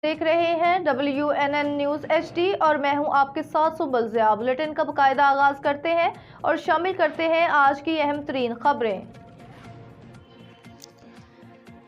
देख रहे हैं WNN न्यूज़ HD और मैं हूं आपके साथ सुबल ज़िया। बुलेटिन का बाकायदा आगाज़ करते हैं और शामिल करते हैं आज की अहम तरीन खबरें।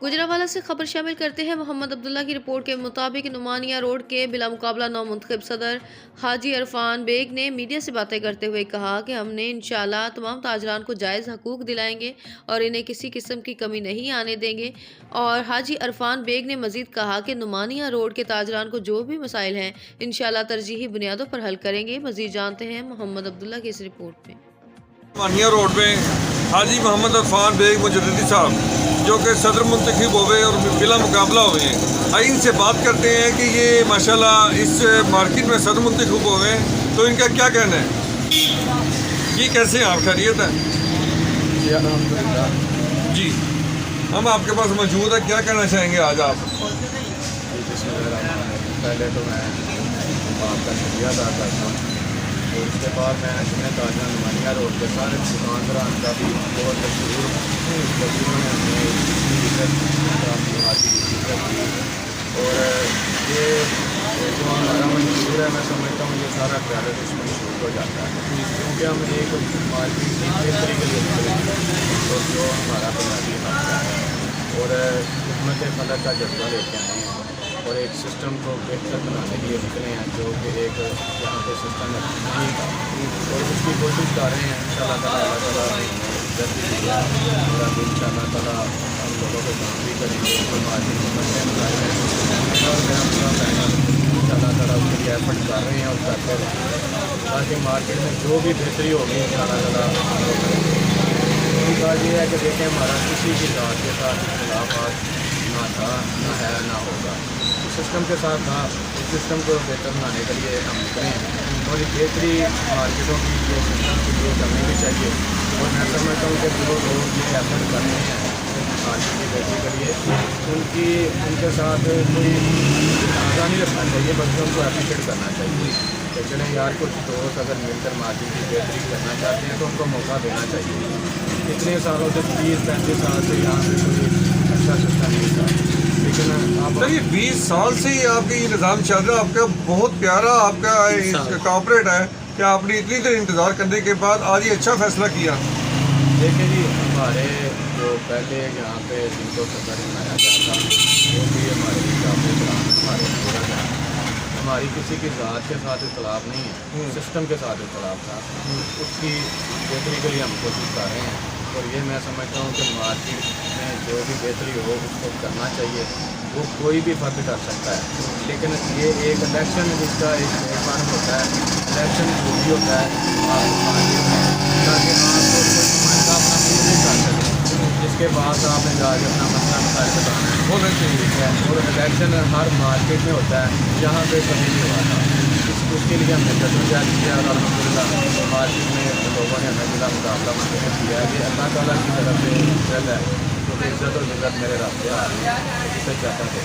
गुजरांवाला से खबर शामिल करते हैं। मोहम्मद अब्दुल्ला की रिपोर्ट के मुताबिक नुमानिया रोड के बिला मुकाबला नौमुंतखब सदर हाजी अरफान बेग ने मीडिया से बातें करते हुए कहा कि हमने इंशाअल्लाह तमाम ताजरान को जायज़ हकूक़ दिलाएंगे और इन्हें किसी किस्म की कमी नहीं आने देंगे। और हाजी अरफान बेग ने मज़ीद कहा कि नुमानिया रोड के ताजरान को जो भी मसाइल हैं इंशाअल्लाह तरजीही बुनियादों पर हल करेंगे। मज़ीद जानते हैं मोहम्मद अब्दुल्ला की इस रिपोर्ट में। नुमानिया रोड में हाजी मोहम्मद अरफान बेग मुजद्दिदी साहब जो कि सदर मुंतखब हुए और बिला मुकाबला हुए हैं, आइए इनसे बात करते हैं कि ये माशाल्लाह इस मार्केट में सदर मुंतखब हुए हैं, तो इनका क्या कहना है? ये कैसे हैं आप? खैरियत है जी? हम आपके पास मौजूद है, क्या कहना चाहेंगे आज आप? पहले तो मैं आपका शुक्रिया अदा करता हूँ और उसके बाद मैं जितने ताजा नुमानिया रोड के सारे दुकानदारान का भी बहुत मशहूर जिन्होंने हमें और ये जो हमारा मंशूर है, मैं समझता हूँ ये सारा क्रेडिट इस मंशूर को जाता है, क्योंकि हम एक मार्केट की बेहतरी के लिए निकले और जो हमारा बुनियादी मसला है और खिदमत फलक का जज्बा लेके आए हैं और एक सिस्टम को बेहतर बनाने के लिए निकले हैं, जो कि एक यहाँ पे सिस्टम नहीं था और उसकी कोशिश कर रहे हैं। इंशाअल्लाह ताला इंशाअल्लाह ताला हम लोगों को काम भी करेंगे, जो मार्केट में मसले मसाइल हैं और मेरा पूरा पैनल इंशाअल्लाह ताला उसके लिए एफर्ट कर रहे हैं और करते रहें ताकि मार्केट में जो भी बेहतरी होगी इंशाअल्लाह ताला। बात ये है कि देखें, हमारा किसी भी जात के साथ इख्तिलाफात ना था, ना है, ना होगा। सिस्टम के साथ था, इस सिस्टम को बेहतर बनाने के लिए हम निकले हैं और बेहतरी मार्केटों की ये सिस्टम के लिए करनी भी चाहिए और मैं समझता हूँ कि जो लोग ये एफर्ट कर रहे हैं मार्केट की बेहतरी के लिए उनके साथ कोई नाजा नहीं रखना चाहिए, बल्कि उनको अप्रिशिएट करना चाहिए कि चलें यार, कुछ दोस्त अगर मिलकर मार्केट की बेहतरी करना चाहते हैं तो उनको मौका देना चाहिए। इतने सालों से 30-35 साल से यहाँ पे कोई अच्छा सिस्टम नहीं था, लेकिन आप सर ये 20 साल से ही आपका ये निज़ाम चल रहा है, आपका बहुत प्यारा आपका कॉर्पोरेट है कि आपने इतनी देर इंतज़ार करने के बाद आज ये अच्छा फैसला किया। देखिए जी, हमारे जो पहले यहाँ पे जिनको सदर बनाया गया था वो भी हमारे काफ़ी इख्तिलाफ हमारे पूरा गया, हमारी किसी की ज़ात के साथ इख्तिलाफ नहीं है, सिस्टम के साथ इख्तिलाफ था, उसकी बेहतरी के लिए हम कोशिश कर रहे हैं और ये मैं समझता हूँ कि मार्केट में जो भी बेहतरी हो उसको करना चाहिए, वो कोई भी फर्क कर सकता है, लेकिन ये एक इलेक्शन जिसका एक प्लेटफार्म होता है, इलेक्शन जो भी होता है मार्केट में, ताकि आपको कोई नुमाइंदा अपना खुद नहीं कर सके, जिसके बाद आपने जाकर अपना मसला मसाइल बताना है होना चाहिए। और इलेक्शन हर मार्केट में होता है, यहाँ पे कभी नहीं हुआ था, उसके लिए हमने जद्दोजहद किया और अल्हम्दुलिल्लाह मार्केट में लोगों ने हमें जिला मुकाबला मुंतखब किया है। ये अल्लाह ताला की तरफ से इज्जत है, क्योंकि इज्जत और इज्जत मेरे रास्ते आ रही है, इससे चाहता है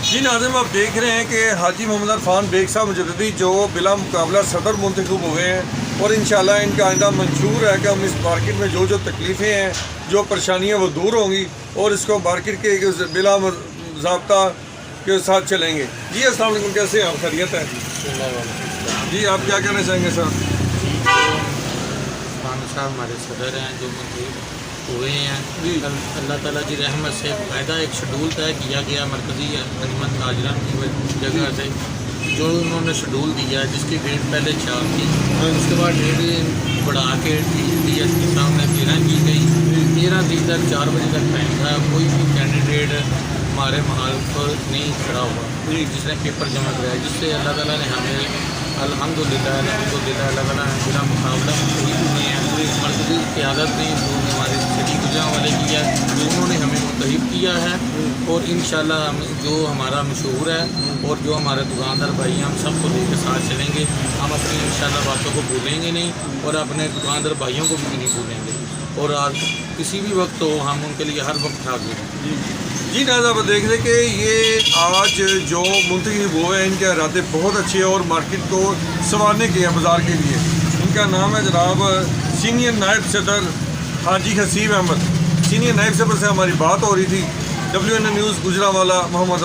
जी। नाज़रीन, आप देख रहे हैं कि हाजी मोहम्मद अरफान बेग साहब मुजद्दिदी जो बिला मुकाबला सदर मुंतखब हुए हैं और इंशाअल्लाह इनका आइंदा मंशूर है कि हम इस मार्केट में जो जो तकलीफ़ें हैं, जो परेशानियाँ वो दूर होंगी और इसको मार्केट के बिला ज़ाब्ता के साथ चलेंगे। जी अस्सलाम वालेकुम, कैसे हैं आप? खैरियत है जी? आप क्या कहना चाहेंगे सर? खान साहब हमारे सदर हैं जो मंजूर हुए हैं, अल्लाह ताला की रहमत से कायदा एक शेड्यूल तय किया गया मरकज़ी खिदमत ताजरान की जगह से, जो उन्होंने शेड्यूल दिया जिसकी डेट पहले 4 थी, उसके बाद डेट बढ़ा के DSP साहब ने 13 की गई। 13 दिन तक 4 बजे तक टाइम था, कोई भी कैंडिडेट हमारे महल पर नहीं खड़ा हुआ जिसने पेपर जमा कराया, जिससे अल्लाह ताला ने हमें अल्हम्दुलिल्लाह अल्लाह ताला ने बिना मुकाबला शहीद हुए हैं। मरकज़ी क़यादत ने जो हमारे सिटी गुजरांवाले किया, उन्होंने हमें मुतहिब किया है और इंशाअल्लाह हम जो हमारा मशहूर है और जो हमारे दुकानदार भाई हैं, हम सबको लेकर साथ चलेंगे। हम अपनी इंशाअल्लाह बातों को भूलेंगे नहीं और अपने दुकानदार भाइयों को भी नहीं भूलेंगे और आज किसी भी वक्त हो हम उनके लिए हर वक्त हाजिर हैं। जी नाज़रीन, आप देख रहे कि ये आज जो मुंतखब हुए हैं इनके इरादे बहुत अच्छे हैं और मार्केट को संवारने के हैं बाज़ार के लिए। इनका नाम है जनाब सीनियर नायब सदर हाजी हसीब अहमद। सीनियर नायब सदर से हमारी बात हो रही थी। WNN news Gujranwala Mohammad